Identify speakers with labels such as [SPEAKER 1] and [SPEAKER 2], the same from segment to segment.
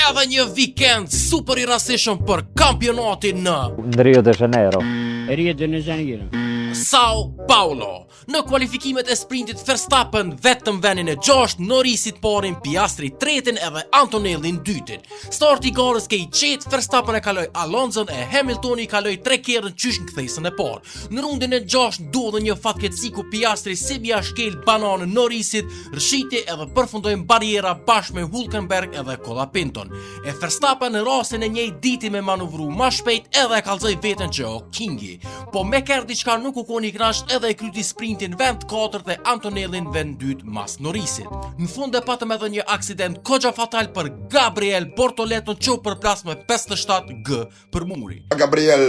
[SPEAKER 1] edhe një weekend super i rastishëm për kampionatin në
[SPEAKER 2] Rio de Janeiro.
[SPEAKER 3] Rio de Janeiro.
[SPEAKER 1] Sao Paulo. Në kualifikimet e sprintit Verstappen vetëm venin e 6, Norrisit parin, Piastri tretin edhe Antonellin dytin. Starti i garës ke i qetë, Verstappen e kaloi Alonson e Hamiltoni i kaloi 3 kerën qysh në kthesën e parë. Në rundin e 6 ndodhi një fatkeqësi ku Piastri si bia shkel bananën Norrisit, rshiti edhe përfundojnë barriera bashkë me Hülkenberg edhe Colapinton. E Verstappen në rastin e njëjtë diti me manovru më shpejt edhe e kallzoi veten që o kingi. Po me kërë diçka nuk u koni knasht edhe e kryti sprintin vend 4 dhe Antonellin vend 2 mas Norrisit. Në fund e patëm edhe një aksident kogja fatal për Gabriel Bortoleton që u përplas me 57 G për muri.
[SPEAKER 4] Gabriel.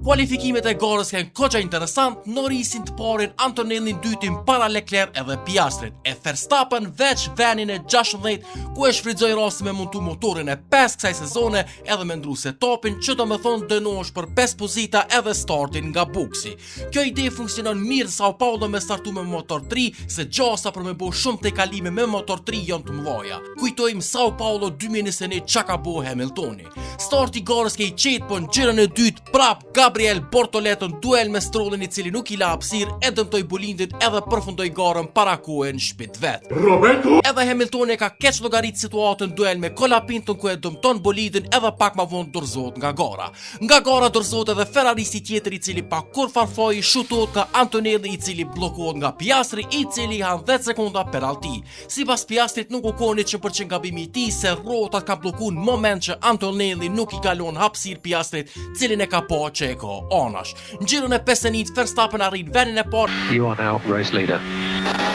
[SPEAKER 1] Kualifikimet e garës kanë kogja interesant, Norrisin të parin, Antonellin dytin para Leclerc edhe Piastrit. E Verstappen veç venin e 16 ku e shfrytëzoi rastin me montu motorin e 5 kësaj sezone edhe me ndru setupin që do me thonë dënohesh për 5 pozita edhe startin nga boksi. Kjo ide funksionon mirë Sao Paulo me startu me motor 3 se gjasa për me bo shumë te kalime me motor 3 janë të mëdhaja. Kujtojmë Sao Paulo 2021 çka ka bo Hamiltoni. Starti garës ke i qetë po në gjirën e dytë prap Gabriel Bortoleton duel me Strollin i cili nuk i la hapësirë e dëmtoi bolindin edhe përfundoi garën para kohën në shtëpi vet.
[SPEAKER 4] Roberto.
[SPEAKER 1] Edhe Hamiltoni ka keq llogarit situatën duel me Colapinton ku e dëmton bolindin edhe pak më vonë dorëzohet nga gara. Nga gara dorëzohet edhe Ferraristi tjetër i cili pa kur farfoi shutohet nga Antonelli i cili bllokohet nga Piastri i cili han 10 sekonda penalti. Sipas Piastrit nuk u koni 100% gabimi i tij se rrotat ka bllokuar në moment që Antonelli nuk i kalon hapësirë Piastrit, cilin e ka pa që e ka anash. Në gjirën e 5 Verstappen arrin venin e parë.
[SPEAKER 5] You are now race leader.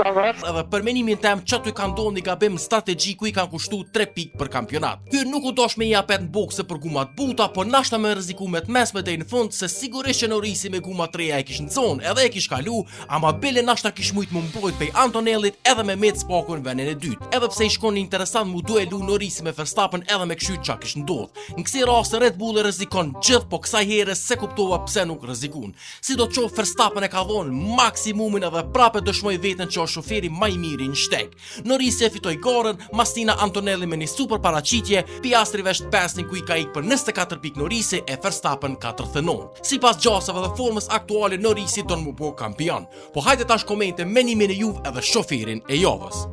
[SPEAKER 1] Edhe për menimin tem që tu i kanë ndodhur një gabim strategjik ku i kanë kushtu 3 pikë për kampionat. Ky nuk u dosh me i japet në bokse për gumat buta, po nashta me rrezikumet mesme deri në fund se sigurisht që Norrisi me guma 3 e kish në zonë, edhe e kish kalu, ama bile nashta kish mujt më mbrojt pej Antonellit edhe me met spakun venin e dytë. Edhe pse i shkon interesant mu duelu Norrisi me Verstappen edhe me këshyt çka kish ndodh. Në kësaj rasti Red Bull e rrezikon gjithë, po kësaj here se kuptova pse nuk rrezikon. Sidoqoftë Verstappen e ka dhënë maksimumin edhe prapë dëshmoi veten që është shoferi më i miri në shtek. Norrisi e fitoi garën, mastina Antonelli me një super paraqitje, Piastri vesh 5 ku i ka ik për 24 pikë Norrisi e Verstappen 49. Sipas gjasave dhe formës aktuale Norrisi do të më bëj kampion. Po hajde tash komente menimin e juve edhe shoferin e javës.